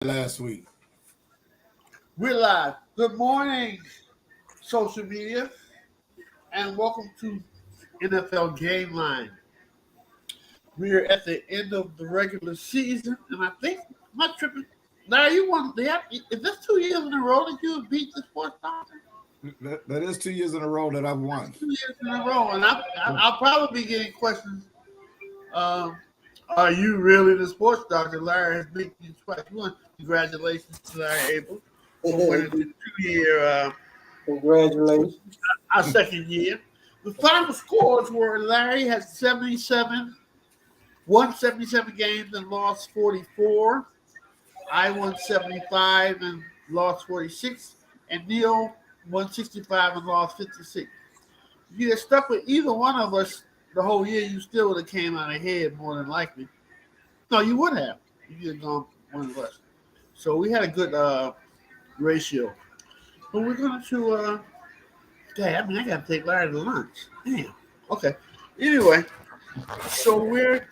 last week. We're live. Good morning, social media, and welcome to NFL Gameline. We're at the end of the regular season, and I think my tripping. Larry, you want to have? Is this 2 years in a row that you have beat the sports doctor? That is 2 years in a row that I've won. 2 years in a row, and I'll probably be getting questions. Um, are you really the sports doctor? Larry has beat you twice. Congratulations to Larry Abel for winning the 2 year. Congratulations. Our second year. The final scores were Larry had 77, won 77 games and lost 44. I won 75 and lost 46. And Neal won 65 and lost 56. If you had stuck with either one of us the whole year, you still would have came out ahead more than likely. No, you would have. You had gone one of us. So we had a good ratio. But we're going to I gotta take Larry to lunch. Damn. Okay. Anyway, so we're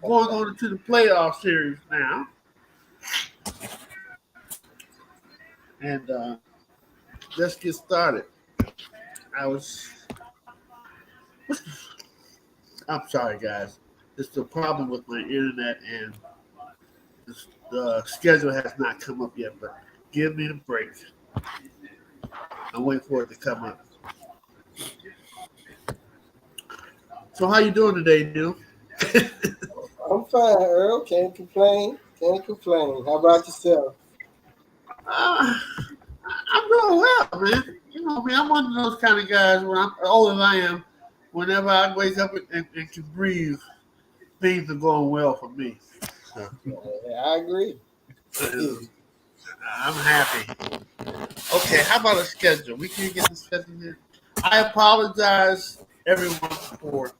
going on to the playoff series now. And let's get started. I'm sorry, guys. It's the problem with my internet, and the schedule has not come up yet, but give me the break. I'm waiting for it to come up. So how you doing today, Neal? I'm fine, Earl. Can't complain. Can't complain. How about yourself? I'm doing well, man. You know, I'm one of those kind of guys when I'm older than I am. Whenever I wake up and can breathe, things are going well for me. So, I agree. I'm happy. Okay, how about a schedule? We can get the schedule here. I apologize, everyone, for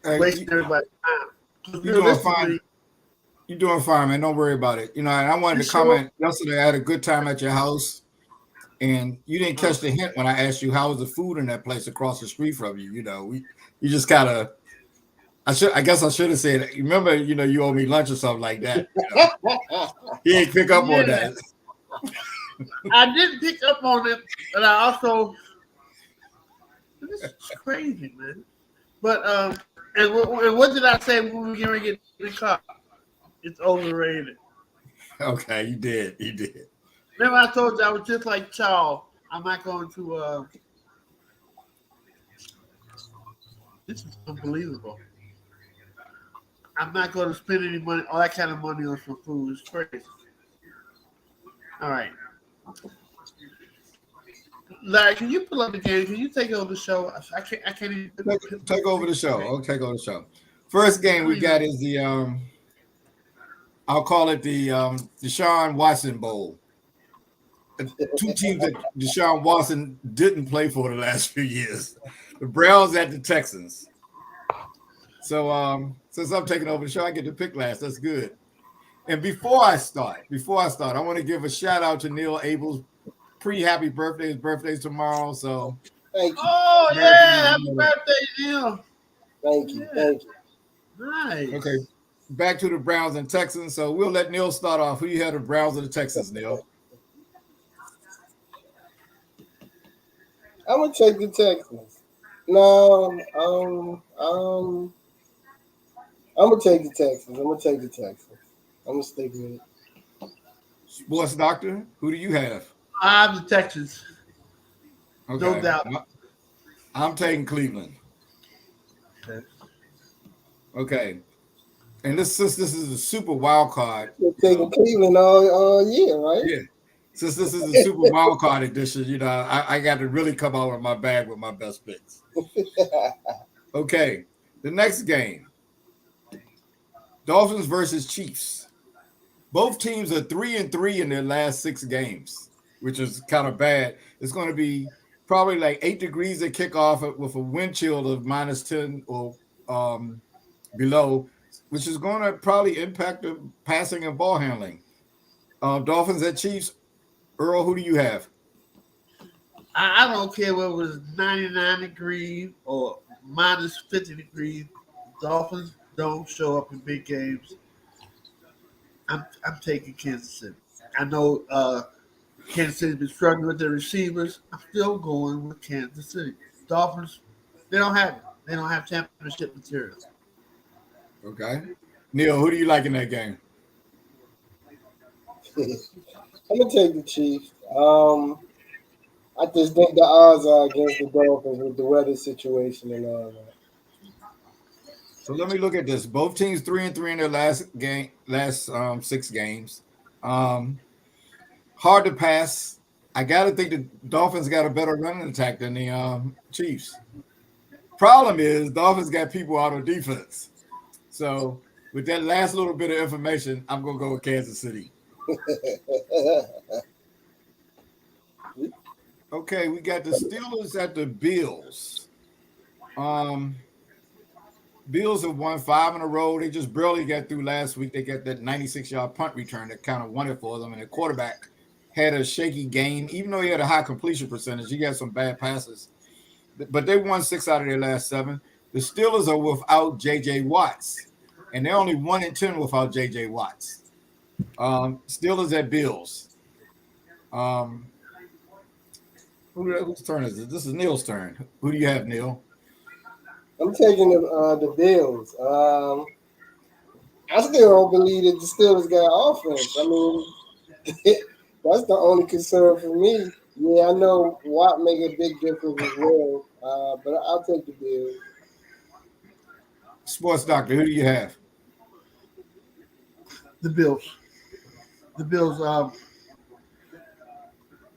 wasting everybody's time. You're doing fine. You're doing fine, man. Don't worry about it. And I wanted to comment yesterday. I had a good time at your house, and you didn't catch the hint when I asked you how was the food in that place across the street from you. You just kind of. I guess I should have said. Remember, you owe me lunch or something like that. He didn't pick up on that. I didn't pick up on it, but I also. This is crazy, man. But and what did I say when we were going to get the car? It's overrated. Okay, you did. Remember, I told you I was just like Charles. I'm not going to. This is unbelievable. I'm not going to spend any money, all that kind of money on some food. It's crazy. All right. Larry, can you pull up the game? Can you take over the show? I can't even take over the show. I'll take over the show. First game we got is the I'll call it the Deshaun Watson Bowl. Two teams that Deshaun Watson didn't play for the last few years. The Browns at the Texans. So since I'm taking over the show, I get to pick last. That's good. And before I start, I want to give a shout out to Neal Abel's pre-happy birthday. His birthday's tomorrow, so thank you. Oh yeah, happy birthday, Neal. Thank you. Nice. Okay, back to the Browns and Texans. So we'll let Neal start off. Who you had, the Browns or the Texans, Neal? I'm gonna take the Texans. No, I'm gonna take the Texans. I'm gonna stick with it. Sports doctor, who do you have? I'm the Texans. Okay. No doubt. I'm taking Cleveland. Okay. And since this is a super wild card. You're taking Cleveland all year, right? Yeah. Since this is a super wild card edition, I got to really come out of my bag with my best picks. Okay. The next game. Dolphins versus Chiefs. Both teams are 3-3 in their last 6 games, which is kind of bad. It's going to be probably like 8 degrees at kickoff with a wind chill of -10 or below, which is going to probably impact the passing and ball handling. Dolphins at Chiefs. Earl, who do you have? I don't care whether it was 99 degrees or -50 degrees. Dolphins don't show up in big games. I'm taking Kansas City. I know Kansas City's been struggling with their receivers. I'm still going with Kansas City. Dolphins, they don't have it. They don't have championship material. Okay. Neil, who do you like in that game? I'm gonna take the Chiefs. I just think the odds are against the Dolphins with the weather situation and all that. So let me look at this. Both teams 3-3 in their last 6 games. Um, hard to pass. I gotta think the Dolphins got a better running attack than the Chiefs. Problem is, Dolphins got people out on defense. So with that last little bit of information, I'm gonna go with Kansas City. Okay, we got the Steelers at the Bills. Um, Bills have won 5 in a row. They just barely got through last week. They got that 96-yard punt return that kind of won it for them. And the quarterback had a shaky game. Even though he had a high completion percentage, he got some bad passes. But they won 6 out of their last 7. The Steelers are without J.J. Watts. And they're only 1-10 without J.J. Watts. Steelers at Bills. Whose turn is it? This is Neil's turn. Who do you have, Neil? I'm taking the Bills. I still don't believe that the Steelers got offense. I mean, that's the only concern for me. Yeah, I know Watt make a big difference as well, but I'll take the Bills. Sports Doctor, who do you have? The Bills. The Bills.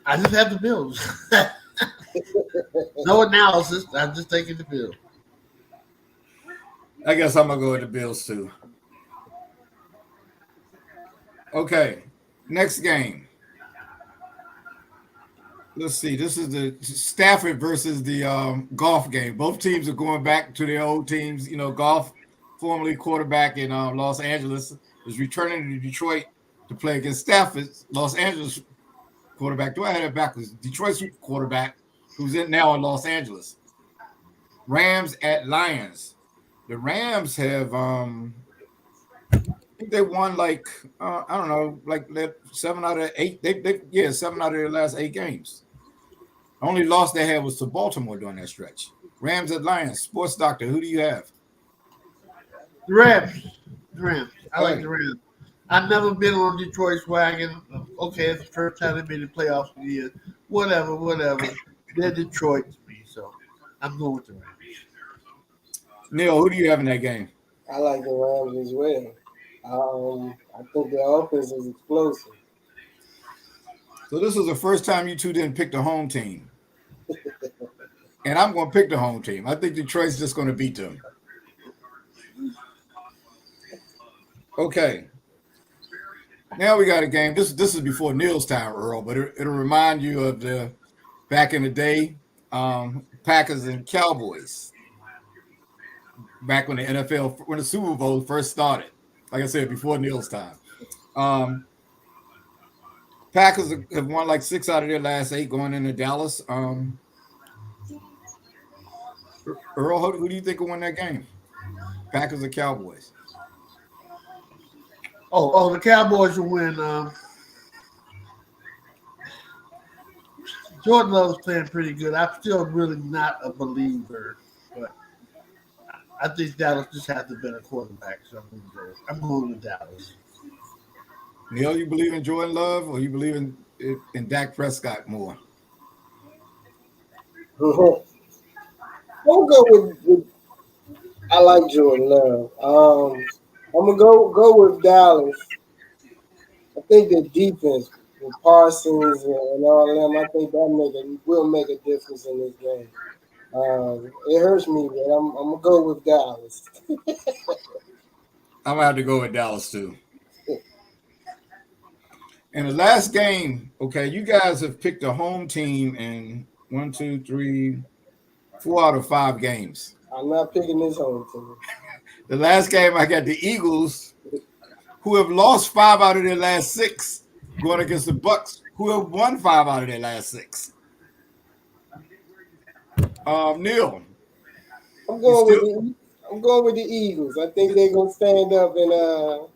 I just have the Bills. No analysis. I'm just taking the Bills. I guess I'm going to go with the Bills, too. Okay, next game. Let's see. This is the Stafford versus the golf game. Both teams are going back to their old teams. You know, golf, formerly quarterback in Los Angeles, is returning to Detroit to play against Stafford's Los Angeles quarterback. Do I have that backwards? Detroit's quarterback, who's now in Los Angeles. Rams at Lions. The Rams have, I think they won like I don't know, like 7 out of 8. 7 out of their last 8 games. Only loss they had was to Baltimore during that stretch. Rams at Lions. Sports Doctor, who do you have? The Rams. The Rams. I like Hey. the Rams. I've never been on Detroit's wagon. Okay, it's the first time they made the playoffs in years. Whatever. They're Detroit to me, so I'm going with the Rams. Neil, who do you have in that game? I like the Rams as well. I think their offense is explosive. So this was the first time you two didn't pick the home team. And I'm going to pick the home team. I think Detroit's just going to beat them. Okay. Now we got a game. This is before Neil's time, Earl, but it'll remind you of the back in the day, Packers and Cowboys. Back when the NFL, when the Super Bowl first started. Like I said, before Neil's time. Packers have won like 6 out of their last 8 going into Dallas. Earl, who do you think will win that game? Packers or Cowboys? Oh, the Cowboys will win. Jordan Love's playing pretty good. I'm still really not a believer, but I think Dallas just has the better quarterback, so I'm going with Dallas. Neil, you believe in Jordan Love or you believe in Dak Prescott more? I'll go with I like Jordan Love. I'm gonna go with Dallas. I think the defense with Parsons and all them, I think that will make a difference in this game. It hurts me, but I'm gonna go with Dallas. I'm gonna have to go with Dallas too. In the last game, okay, you guys have picked a home team in 1, 2, 3, 4 out of 5 games. I'm not picking this home team. The last game, I got the Eagles, who have lost 5 out of their last 6, going against the Bucks, who have won 5 out of their last 6. Neil, I'm going with the Eagles. I think they're gonna stand up and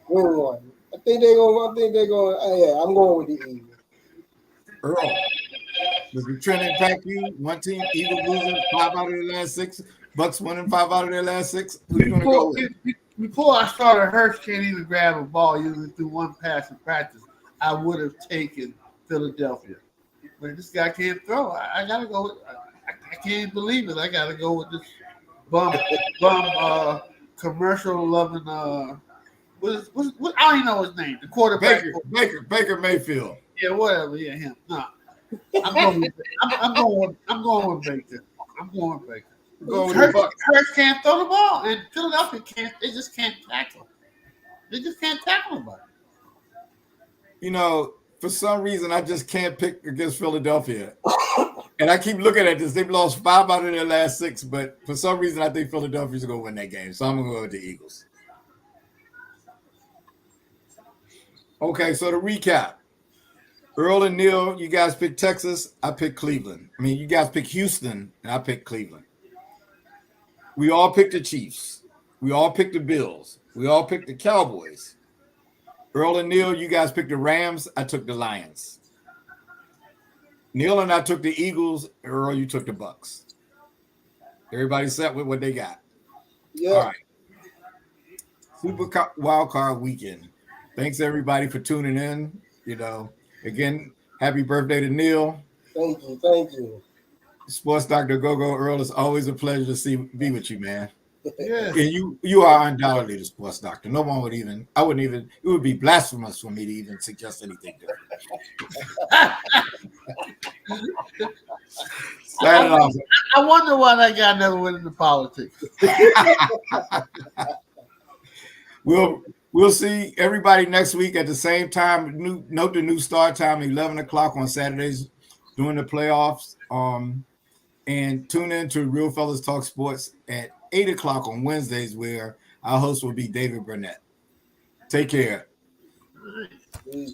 Win one. I think they're going. Yeah, I'm going with the Eagles. Earl, does the trend impact you? One team, Eagles losing 5 out of their last 6, Bucks winning 5 out of their last 6. Who you going to go with? Before I started, Hurts can't even grab a ball using through one pass in practice. I would have taken Philadelphia, but this guy can't throw. I gotta go. I can't believe it. I gotta go with this bum commercial loving. What? I don't even know his name. The quarterback. Baker Mayfield. Yeah, whatever. Yeah, him. No, I'm going with Baker. I'm going with Baker. Hurts can't throw the ball, and Philadelphia can't. They just can't tackle. They just can't tackle nobody. You know, for some reason, I just can't pick against Philadelphia. And I keep looking at this. They've lost 5 out of their last 6, but for some reason, I think Philadelphia's going to win that game. So I'm going to go with the Eagles. Okay, so to recap. Earl and Neal, you guys pick Texas. I pick Cleveland. I mean, you guys pick Houston, and I pick Cleveland. We all picked the Chiefs. We all picked the Bills. We all picked the Cowboys. Earl and Neal, you guys picked the Rams. I took the Lions. Neal and I took the Eagles. Earl, you took the Bucks. Everybody set with what they got. Yeah. All right. Super Wild Card Weekend. Thanks, everybody, for tuning in. You know, again, happy birthday to Neal. Thank you. Thank you. Sports Dr. Gogo Earl, it's always a pleasure to be with you, man. Yeah. And you are undoubtedly the sports doctor. No one would even, it would be blasphemous for me to even suggest anything different. I wonder why that guy never went into politics. We'll see everybody next week at the same time. Note the new start time, 11 o'clock on Saturdays during the playoffs. And tune in to Real Fellas Talk Sports at 8 o'clock on Wednesdays, where our host will be David Burnett. Take care. Peace.